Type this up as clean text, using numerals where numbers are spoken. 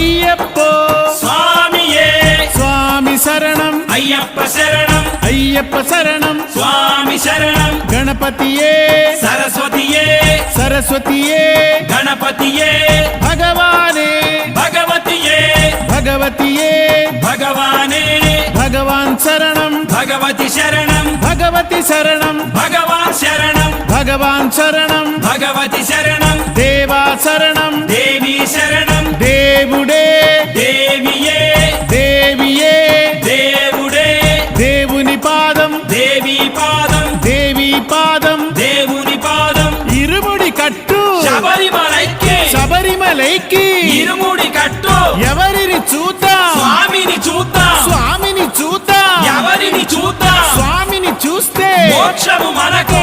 అయ్యప్పో స్వామియే స్వామి శరణం అయ్యప్ప శరణం అయ్యప్ప శరణం స్వామి శరణం గణపతియే సరస్వతియే సరస్వతియే గణపతియే భగవానే భగవతియే భగవతియే భగవానే భగవాన్ శరణం భగవతి శరణం భగవతి శరణం భగవాన్ శరణం భగవాన్ శరణం భగవతి శరణం దేవా శరణం దేవి శరణం దేవుడే దేవియే దేవియే దేవుడే దేవుని పాదం దేవి పాదం దేవి పాదం దేవుని పాదం ఇరుముడి కట్టు శబరిమలైకి శబరిమలైకి ఇరుముడి కట్టు ఎవరిని చూద్దాం స్వామిని చూద్దాం స్వామిని చూద్దాం ఎవరిని చూద్దాం స్వామిని చూస్తే మోక్షము మనకు